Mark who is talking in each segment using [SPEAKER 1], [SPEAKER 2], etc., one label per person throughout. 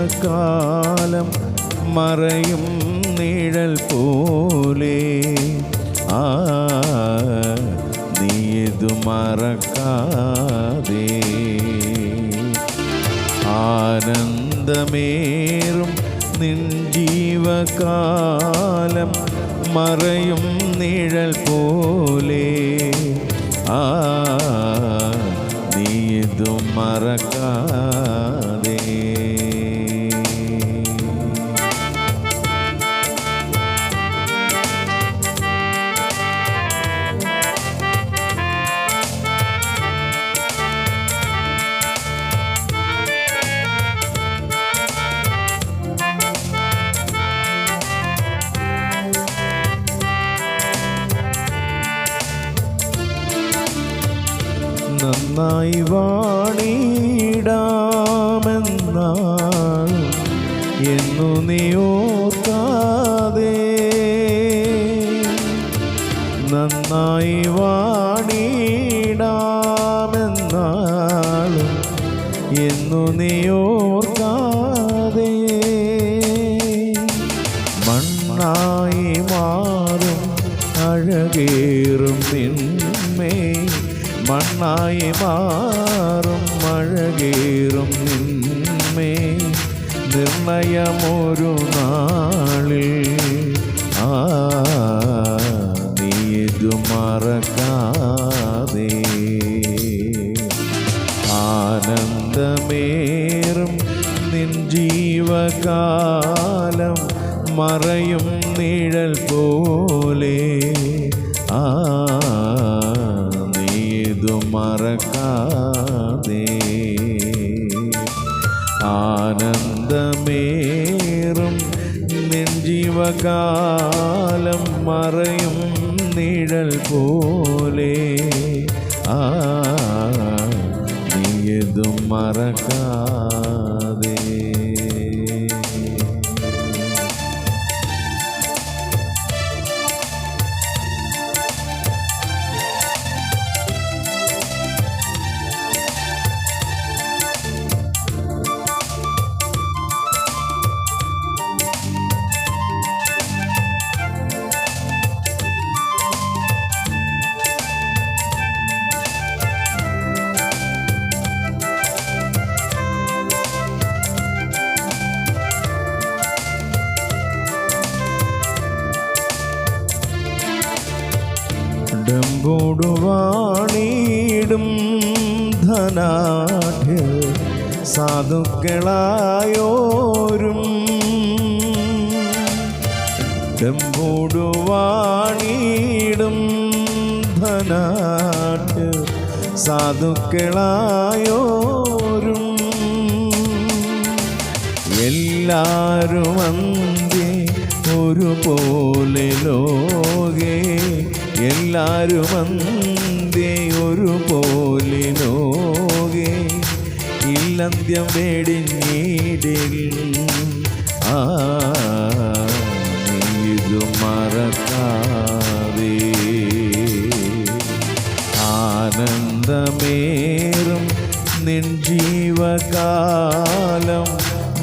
[SPEAKER 1] ജീവകാലം മറയും നിഴൽ പോലെ. നീ ഇത് മറക്കാതെ. ആനന്ദമേറും നിൻ ജീവകാലം മറയും നിഴൽ പോലെ. നീ ഇത് മറക്കാതെ. നന്നായി വാണിടാമെന്നാൽ എന്നു നീ ഓർക്കാതെ. നന്നായി വാണിടാമെന്നാൽ എന്നു നീ ഓർക്കാതെ. മണ്ണായി മാറും അഴകേറും നിന്മേ. മണ്ണായി മാറും അഴകേറും നിന്മേ. നിർണയമൊരു നാളിൽ നീ ഇത് മറക്കാതെ. ആനന്ദമേറും നിൻ ജീവകാലം മറയും നിഴൽ പോലെ. മറക്കാതെ. ആനന്ദമേറും നിൻ ജീവകാലം മറയും നിഴൽ പോലെ. നീ ഇത് മറക്കാതെ. ഡമ്പോടു വാണിടും ധനാഢ്യ സാധുക്കളായോരും. ഡമ്പോടു വാണിടും ധനാഢ്യ സാധുക്കളായോരും. എല്ലാരും അന്ത്യേ ഒരുപോലെ ലോകേ. എല്ലാരും അന്ത്യേ ഒരുപോലെ ലോകേ. ഇല്ലന്ത്യം വേടിഞ്ഞീടിൽ നീ ഇത് മറക്കാതെ. ആനന്ദമേറും നിൻ ജീവകാലം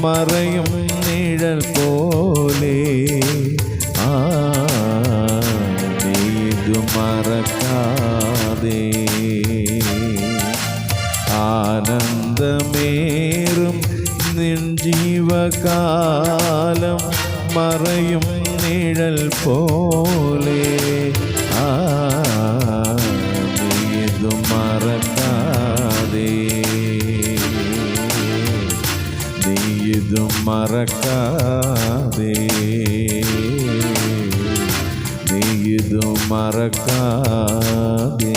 [SPEAKER 1] മറയും നിഴൽ പോലെ. മറക്കാതെ. ആനന്ദമേറും നിൻ ജീവകാലം മറയും നിഴൽ പോലെ. ഇത് മറക്കാതെ. ഇത് മറക്കാതെ. ഇത് മറക്കാതെ.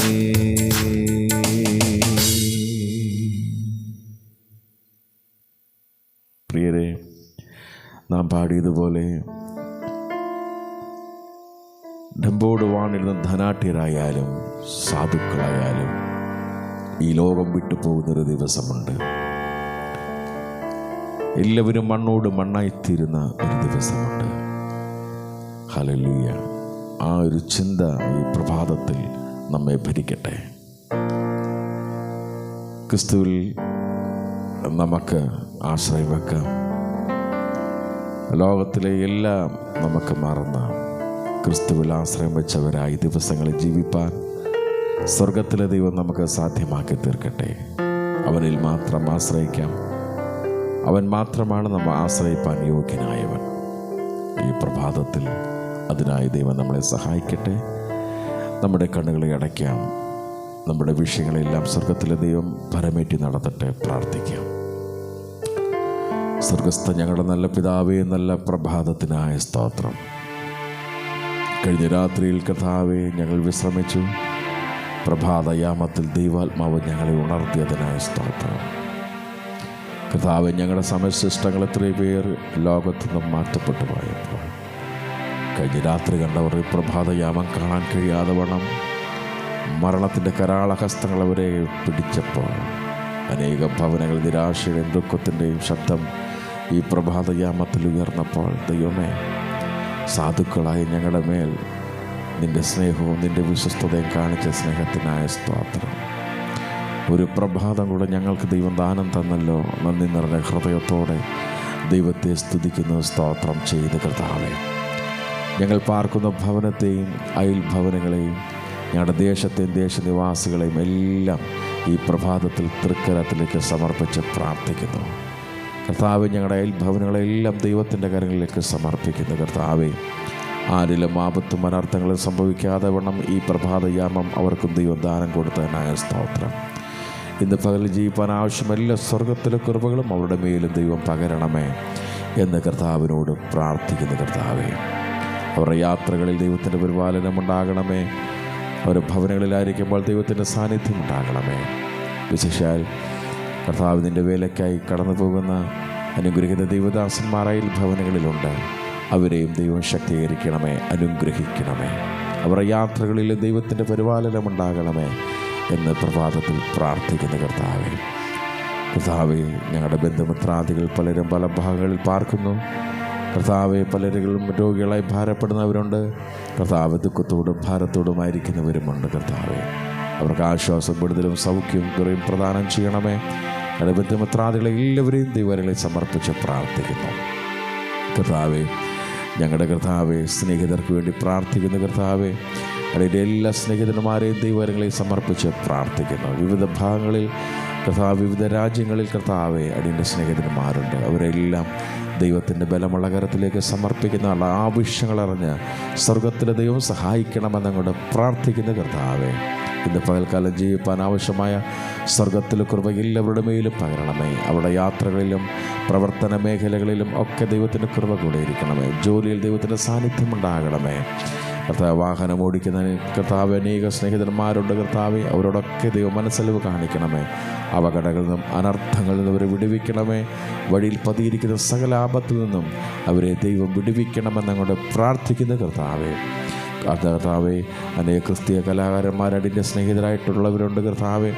[SPEAKER 1] പ്രിയരെ, നാം പാടിയതുപോലെ ഡമ്പോട് വാണിരുന്ന ധനാഢ്യരായാലും സാധുക്കളായാലും ഈ ലോകം വിട്ടു പോകുന്നൊരു ദിവസമുണ്ട്. എല്ലാവരും മണ്ണോട് മണ്ണായിത്തീരുന്ന ഒരു ദിവസമുണ്ട്. ഹല്ലേലൂയ. ആ ഒരു ചിന്ത ഈ പ്രഭാതത്തിൽ നമ്മെ ഭരിക്കട്ടെ. ക്രിസ്തുവിൽ നമുക്ക് ആശ്രയം വെക്കാം. ലോകത്തിലെ എല്ലാം നമുക്ക് മറന്ന് ക്രിസ്തുവിൽ ആശ്രയം വെച്ചവരായി ദിവസങ്ങളിൽ ജീവിപ്പാൻ സ്വർഗത്തിലെ ദൈവം നമുക്ക് സാധ്യമാക്കി തീർക്കട്ടെ. അവനിൽ മാത്രം ആശ്രയിക്കാം. അവൻ മാത്രമാണ് നമ്മൾ ആശ്രയിപ്പാൻ യോഗ്യനായവൻ. ഈ പ്രഭാതത്തിൽ അതിനായി ദൈവം നമ്മളെ സഹായിക്കട്ടെ. നമ്മുടെ കണ്ണുകളെ അടയ്ക്കാം. നമ്മുടെ വിഷയങ്ങളെല്ലാം സ്വർഗത്തിലെ ദൈവം പരമേറ്റി നടത്തട്ടെ. പ്രാർത്ഥിക്കാം. സ്വർഗസ്ഥ ഞങ്ങളുടെ നല്ല പിതാവേ, നല്ല പ്രഭാതത്തിനായ സ്തോത്രം. കഴിഞ്ഞ രാത്രിയിൽ കർത്താവേ ഞങ്ങൾ വിശ്രമിച്ചു. പ്രഭാതയാമത്തിൽ ദൈവാത്മാവ് ഞങ്ങളെ ഉണർത്തിയതിനായ സ്തോത്രം. കർത്താവേ, ഞങ്ങളുടെ സമയശിഷ്ടങ്ങൾ എത്രയും പേർ ലോകത്തു നിന്നും മാറ്റപ്പെട്ടു പോയപ്പോൾ കഴിഞ്ഞ രാത്രി കണ്ടവർ ഈ പ്രഭാതയാമം കാണാൻ കഴിയാതെ വണ്ണം മരണത്തിൻ്റെ കരാളഹസ്തങ്ങൾ അവരെ പിടിച്ചപ്പോൾ അനേക ഭവനങ്ങൾ നിരാശയുടെയും ദുഃഖത്തിൻ്റെയും ശബ്ദം ഈ പ്രഭാതയാമത്തിൽ ഉയർന്നപ്പോൾ ദൈവമേ, സാധുക്കളായി ഞങ്ങളുടെ മേൽ നിൻ്റെ സ്നേഹവും നിൻ്റെ വിശ്വസ്തതയും കാണിച്ച സ്നേഹത്തിനായ സ്തോത്രം. ഒരു പ്രഭാതം കൂടെ ഞങ്ങൾക്ക് ദൈവം ദാനം തന്നല്ലോ. നന്ദി നിറഞ്ഞ ഹൃദയത്തോടെ ദൈവത്തെ സ്തുതിക്കുന്നു, സ്തോത്രം ചെയ്ത് കർത്താവേ. ഞങ്ങൾ പാർക്കുന്ന ഭവനത്തെയും അയൽ ഭവനങ്ങളെയും ഞങ്ങളുടെ ദേശത്തെയും ദേശനിവാസികളെയും എല്ലാം ഈ പ്രഭാതത്തിൽ തൃക്കരത്തിലേക്ക് സമർപ്പിച്ച് പ്രാർത്ഥിക്കുന്നു. കർത്താവെ, ഞങ്ങളുടെ അയൽ ഭവനങ്ങളെല്ലാം ദൈവത്തിൻ്റെ കരങ്ങളിലേക്ക് സമർപ്പിക്കുന്നു. കർത്താവെ, ആരിലും ആപത്തും അനർത്ഥങ്ങളും സംഭവിക്കാതെ വണ്ണം ഈ പ്രഭാതയാമം അവർക്കും ദൈവം ദാനം കൊടുത്തതിനായ സ്തോത്രം. ഇന്ന് പകൽ ജീവിപ്പാൻ ആവശ്യമെല്ലാ സ്വർഗത്തിലെ കൃപകളും അവരുടെ മേലും ദൈവം പകരണമേ എന്ന് കർത്താവിനോട് പ്രാർത്ഥിക്കുന്നു. കർത്താവെ, അവരുടെ യാത്രകളിൽ ദൈവത്തിൻ്റെ പരിപാലനം ഉണ്ടാകണമേ. അവരുടെ ഭവനങ്ങളിലായിരിക്കുമ്പോൾ ദൈവത്തിൻ്റെ സാന്നിധ്യം ഉണ്ടാകണമേ. വിശേഷാൽ കർത്താവിൻ്റെ വേലയ്ക്കായി കടന്നു പോകുന്ന അനുഗ്രഹിക്കുന്ന ദൈവദാസന്മാരായി ഭവനങ്ങളിലുണ്ട്. അവരെയും ദൈവം ശക്തീകരിക്കണമേ, അനുഗ്രഹിക്കണമേ. അവരുടെ യാത്രകളിൽ ദൈവത്തിൻ്റെ പരിപാലനം ഉണ്ടാകണമേ എന്ന് പ്രഭാതത്തിൽ പ്രാർത്ഥിക്കുന്ന കർത്താവേ. കർത്താവേ, ഞങ്ങളുടെ ബന്ധുമിത്രാദികൾ പലരും പല ഭാഗങ്ങളിൽ പാർക്കുന്നു. കർത്താവെ, പലരും രോഗികളായി ഭാരപ്പെടുന്നവരുണ്ട്. കർത്താവ്, ദുഃഖത്തോടും ഭാരത്തോടുമായിരിക്കുന്നവരുമുണ്ട്. കർത്താവെ, അവർക്ക് ആശ്വാസം, വിടുതലും സൗഖ്യവും കുറയും പ്രദാനം ചെയ്യണമേ. ഞങ്ങളുടെ ബന്ധുമിത്രാദികളെ എല്ലാവരെയും ദൈവങ്ങളെ സമർപ്പിച്ച് പ്രാർത്ഥിക്കുന്നു. കർത്താവെ, ഞങ്ങളുടെ കർത്താവെ, സ്നേഹിതർക്ക് വേണ്ടി പ്രാർത്ഥിക്കുന്ന കർത്താവെ, അതിൻ്റെ എല്ലാ സ്നേഹിതന്മാരെയും ദൈവങ്ങളെ സമർപ്പിച്ച് പ്രാർത്ഥിക്കുന്നു. വിവിധ ഭാഗങ്ങളിൽ കർത്താവ്, വിവിധ രാജ്യങ്ങളിൽ കർത്താവെ അടിയൻ്റെ സ്നേഹിതന്മാരുണ്ട്. അവരെല്ലാം ദൈവത്തിൻ്റെ ബലമുള്ള കരത്തിലേക്ക് സമർപ്പിക്കുന്ന ആവശ്യങ്ങളറിഞ്ഞ് സ്വർഗത്തിലെ ദൈവം സഹായിക്കണമെന്നങ്ങോട്ട് പ്രാർത്ഥിക്കുന്ന കർത്താവെ, ഇന്ന് പകൽക്കാലം ജീവിപ്പാൻ ആവശ്യമായ സ്വർഗത്തിലെ കൃപ എല്ലാവരുടെ മേലും പകരണമേ. അവരുടെ യാത്രകളിലും പ്രവർത്തന മേഖലകളിലും ഒക്കെ ദൈവത്തിൻ്റെ കൃപ കൂടെ ഇരിക്കണമേ. ജോലിയിൽ ദൈവത്തിൻ്റെ സാന്നിധ്യം ഉണ്ടാകണമേ. കർത്താവ്, വാഹനം ഓടിക്കുന്ന കർത്താവ് അനേക സ്നേഹിതന്മാരുണ്ട്. കർത്താവ്, അവരോടൊക്കെ ദൈവം മനസ്സലിവ് കാണിക്കണമേ. അപകടങ്ങളിൽ നിന്നും അനർത്ഥങ്ങളിൽ നിന്നും അവരെ വിടുവിക്കണമേ. വഴിയിൽ പതിയിരിക്കുന്ന സകല ആപത്തിൽ നിന്നും അവരെ ദൈവം വിടുവിക്കണമെന്നങ്ങോട്ട് പ്രാർത്ഥിക്കുന്ന കർത്താവെ. കർത്താവെ, അനേക ക്രിസ്തീയ കലാകാരന്മാരടിൻ്റെ സ്നേഹിതരായിട്ടുള്ളവരുണ്ട്. കർത്താവെ,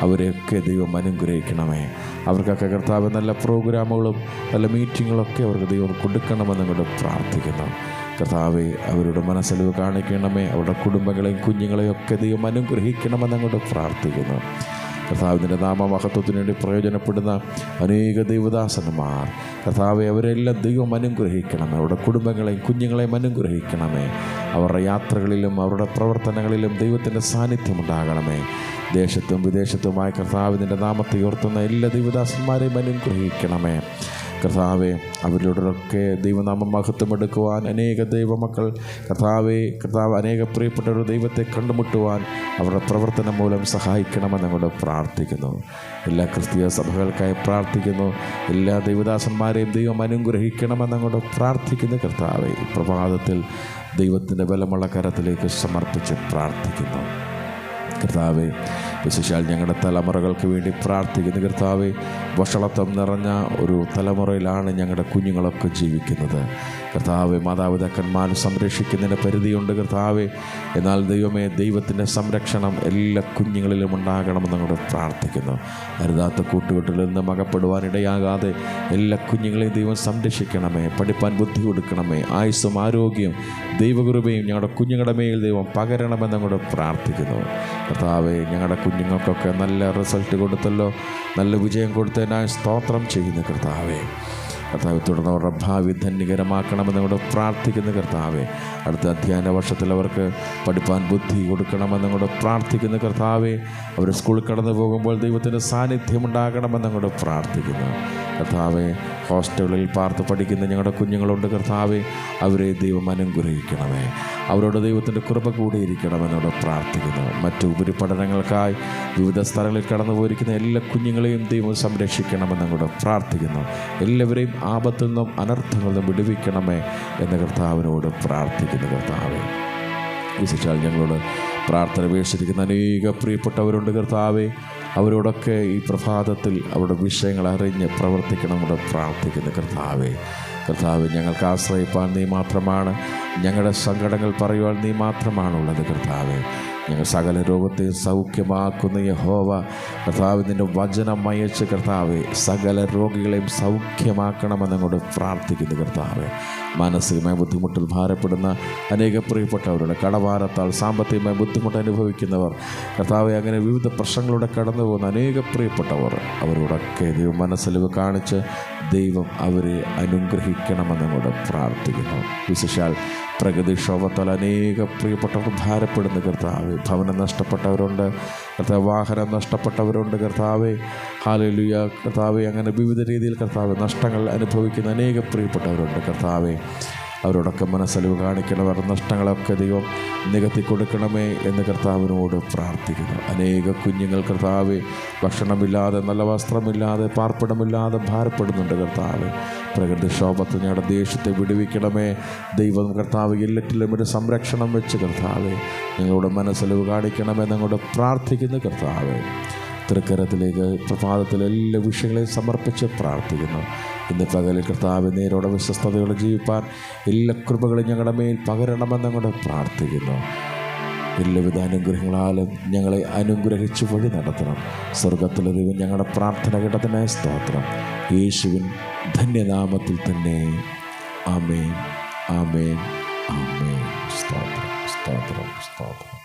[SPEAKER 1] അവരെയൊക്കെ ദൈവം അനുഗ്രഹിക്കണമേ. അവർക്കൊക്കെ കർത്താവ് നല്ല പ്രോഗ്രാമുകളും നല്ല മീറ്റിങ്ങുകളൊക്കെ അവർക്ക് ദൈവം കൊടുക്കണമെന്നങ്ങോട്ട് പ്രാർത്ഥിക്കുന്നു. കർത്താവെ, അവരുടെ മനസ്സലിവ് കാണിക്കണമേ. അവരുടെ കുടുംബങ്ങളെയും കുഞ്ഞുങ്ങളെയും ഒക്കെ ദൈവം അനുഗ്രഹിക്കണമെന്നങ്ങോട്ട് പ്രാർത്ഥിക്കുന്നു. കർത്താവിൻ്റെ നാമമഹത്വത്തിന് വേണ്ടി പ്രയോജനപ്പെടുന്ന അനേക ദൈവദാസന്മാർ, കർത്താവെ, അവരെല്ലാം ദൈവം അനുഗ്രഹിക്കണമേ. അവരുടെ കുടുംബങ്ങളെയും കുഞ്ഞുങ്ങളെയും അനുഗ്രഹിക്കണമേ. അവരുടെ യാത്രകളിലും അവരുടെ പ്രവർത്തനങ്ങളിലും ദൈവത്തിൻ്റെ സാന്നിധ്യം ഉണ്ടാകണമേ. ദേശത്തും വിദേശത്തുമായി കർത്താവിൻ്റെ നാമത്തെ ഉയർത്തുന്ന എല്ലാ ദൈവദാസന്മാരെയും അനുഗ്രഹിക്കണമേ. കർത്താവെ, അവരിലൂടെയൊക്കെ ദൈവനാമം മഹത്വമെടുക്കുവാൻ അനേക ദൈവമക്കൾ കർത്താവ് അനേക പ്രിയപ്പെട്ടവർ ദൈവത്തെ കണ്ടുമുട്ടുവാൻ അവരുടെ പ്രവർത്തനം മൂലം സഹായിക്കണമെന്നങ്ങോട്ട് പ്രാർത്ഥിക്കുന്നു. എല്ലാ ക്രിസ്തീയ സഭകൾക്കായി പ്രാർത്ഥിക്കുന്നു. എല്ലാ ദൈവദാസന്മാരെയും ദൈവം അനുഗ്രഹിക്കണമെന്നങ്ങോട്ട് പ്രാർത്ഥിക്കുന്നു. കർത്താവെ, പ്രഭാതത്തിൽ ദൈവത്തിൻ്റെ ബലമുള്ള കരത്തിലേക്ക് സമർപ്പിച്ച് പ്രാർത്ഥിക്കുന്നു. കർത്താവെ, വിശേഷാൽ ഞങ്ങളുടെ തലമുറകൾക്ക് വേണ്ടി പ്രാർത്ഥിക്കുന്നു. കർത്താവെ, വഷളത്വം നിറഞ്ഞ ഒരു തലമുറയിലാണ് ഞങ്ങളുടെ കുഞ്ഞുങ്ങളൊക്കെ ജീവിക്കുന്നത്. കർത്താവെ, മാതാപിതാക്കന്മാർ സംരക്ഷിക്കുന്നതിന് പരിധിയുണ്ട്. കർത്താവെ, എന്നാൽ ദൈവമേ, ദൈവത്തിൻ്റെ സംരക്ഷണം എല്ലാ കുഞ്ഞുങ്ങളിലും ഉണ്ടാകണമെന്ന് ഞങ്ങൾ പ്രാർത്ഥിക്കുന്നു. അരുതാത്ത കൂട്ടുകെട്ടിൽ നിന്ന് അകപ്പെടുവാനിടയാകാതെ എല്ലാ കുഞ്ഞുങ്ങളെയും ദൈവം സംരക്ഷിക്കണമേ. പഠിപ്പാൻ ബുദ്ധി കൊടുക്കണമേ. ആയുസ്സും ആരോഗ്യം ദൈവകൃപയും ഞങ്ങളുടെ കുഞ്ഞുങ്ങളുടെ മേൽ ദൈവം പകരണമെന്ന് ഞങ്ങൾ പ്രാർത്ഥിക്കുന്നു. കർത്താവെ, ഞങ്ങളുടെ കുഞ്ഞുങ്ങൾക്കൊക്കെ നല്ല റിസൾട്ട് കൊടുത്തല്ലോ, നല്ല വിജയം കൊടുത്തതിനായി സ്തോത്രം ചെയ്യുന്നു. കർത്താവെ, കർത്താവ് തുടർന്ന് അവരുടെ ഭാവി ധന്യകരമാക്കണമെന്ന് കൂടെ പ്രാർത്ഥിക്കുന്ന കർത്താവെ. അടുത്ത അധ്യയന വർഷത്തിൽ അവർക്ക് പഠിപ്പാൻ ബുദ്ധി കൊടുക്കണമെന്നും കൂടെ പ്രാർത്ഥിക്കുന്ന കർത്താവെ. അവർ സ്കൂളിൽ കടന്നു പോകുമ്പോൾ ദൈവത്തിൻ്റെ സാന്നിധ്യം ഉണ്ടാകണമെന്നും കൂടെ പ്രാർത്ഥിക്കുന്നു കർത്താവെ. ഹോസ്റ്റലുകളിൽ പാർത്ത് പഠിക്കുന്ന ഞങ്ങളുടെ കുഞ്ഞുങ്ങളുണ്ട് കർത്താവെ. അവരെ ദൈവം അനുഗ്രഹിക്കണമേ. അവരോട് ദൈവത്തിൻ്റെ കൃപ കൂടിയിരിക്കണമെന്നോട് പ്രാർത്ഥിക്കുന്നു. മറ്റു ഉപരിപഠനങ്ങൾക്കായി വിവിധ സ്ഥലങ്ങളിൽ കടന്നു പോയിരിക്കുന്ന എല്ലാ കുഞ്ഞുങ്ങളെയും ദൈവം സംരക്ഷിക്കണമെന്നും കൂടെ പ്രാർത്ഥിക്കുന്നു. എല്ലാവരെയും ആപത്തിൽ നിന്നും അനർത്ഥങ്ങളിൽ നിന്നും വിടുവിക്കണമേ എന്ന് കർത്താവിനോട് പ്രാർത്ഥിക്കുന്നു കർത്താവെ. വിശേഷാൽ ഞങ്ങളോട് പ്രാർത്ഥന ഉപേക്ഷിച്ചിരിക്കുന്ന അനേക പ്രിയപ്പെട്ടവരുണ്ട് കർത്താവെ. അവരോടൊക്കെ ഈ പ്രഭാതത്തിൽ അവരുടെ വിഷയങ്ങൾ അറിഞ്ഞ് പ്രവർത്തിക്കണം കൂടെ പ്രാർത്ഥിക്കുന്നു കർത്താവെ. കർത്താവ്, ഞങ്ങൾക്ക് ആശ്രയിപ്പാൻ നീ മാത്രമാണ്. ഞങ്ങളുടെ സങ്കടങ്ങൾ പറയുവാൻ നീ മാത്രമാണുള്ളത് കർത്താവെ. ഞങ്ങൾ സകല രോഗത്തെയും സൗഖ്യമാക്കുന്ന യഹോവ കർത്താവ്, നിൻ്റെ വചനം അയച്ച് കർത്താവെ സകല രോഗികളെയും സൗഖ്യമാക്കണമെന്നങ്ങോട്ട് പ്രാർത്ഥിക്കുന്നു കർത്താവെ. മാനസികമായ ബുദ്ധിമുട്ടിൽ ഭാരപ്പെടുന്ന അനേക പ്രിയപ്പെട്ടവരുടെ കടഭാരത്താൽ സാമ്പത്തികമായ ബുദ്ധിമുട്ട് അനുഭവിക്കുന്നവർ കർത്താവെ, അങ്ങനെ വിവിധ പ്രശ്നങ്ങളിലൂടെ കടന്നു പോകുന്ന അനേക പ്രിയപ്പെട്ടവർ, അവരോടൊക്കെ ദൈവം മനസ്സലിവ് കാണിച്ച് ദൈവം അവരെ അനുഗ്രഹിക്കണമെന്നങ്ങോട്ട് പ്രാർത്ഥിക്കുന്നു. വിശേഷാൽ പ്രകൃതിക്ഷോഭത്താൽ അനേക പ്രിയപ്പെട്ടവർ ഭാരപ്പെടുന്ന കർത്താവെ. ഭവനം നഷ്ടപ്പെട്ടവരുണ്ട് കർത്താവ്, വാഹനം നഷ്ടപ്പെട്ടവരുണ്ട് കർത്താവെ. ഹല്ലേലൂയ കർത്താവെ. അങ്ങനെ വിവിധ രീതിയിൽ കർത്താവ് നഷ്ടങ്ങൾ അനുഭവിക്കുന്ന അനേക പ്രിയപ്പെട്ടവരുണ്ട് കർത്താവെ. അവരോടൊക്കെ മനസ്സലിവ് കാണിക്കണവർ നഷ്ടങ്ങളൊക്കെ ദൈവം നികത്തി കൊടുക്കണമേ എന്ന് കർത്താവിനോട് പ്രാർത്ഥിക്കുന്നു. അനേക കുഞ്ഞുങ്ങൾ കർത്താവെ ഭക്ഷണമില്ലാതെ, നല്ല വസ്ത്രമില്ലാതെ, പാർപ്പിടമില്ലാതെ ഭാരപ്പെടുന്നുണ്ട് കർത്താവെ. പ്രകൃതിക്ഷോഭത്തിൽ ഞങ്ങളുടെ ദേശത്തെ വിടുവിക്കണമേ ദൈവം കർത്താവ്. എല്ലാറ്റിലും ഒരു സംരക്ഷണം വെച്ച് കർത്താവെ ഞങ്ങളുടെ മനസ്സലിവ് കാണിക്കണമേ ഞങ്ങളുടെ പ്രാർത്ഥിക്കുന്നു കർത്താവെ. തൃക്കരത്തിലേക്ക് പ്രഭാതത്തിൽ എല്ലാ വിഷയങ്ങളെയും സമർപ്പിച്ച് പ്രാർത്ഥിക്കുന്നു. ഇന്ന് പകലിൽ കർത്താവ് നേരോടെ വിശ്വസ്തയോടെ ജീവിപ്പാൻ എല്ലാ കൃപകളും ഞങ്ങളുടെ മേൽ പകരണമെന്നങ്ങോട്ട് പ്രാർത്ഥിക്കുന്നു. എല്ലാവിധ അനുഗ്രഹങ്ങളാലും ഞങ്ങളെ അനുഗ്രഹിച്ചു വഴി നടത്തണം. സ്വർഗത്തിലെ ദൈവം ഞങ്ങളുടെ പ്രാർത്ഥന കേട്ടതിനായ സ്തോത്രം. യേശുവിൻ ധന്യനാമത്തിൽ തന്നെ. ആമേൻ, ആമേൻ, ആമേൻ. സ്തോത്രം, സ്തോത്രം, സ്തോത്രം.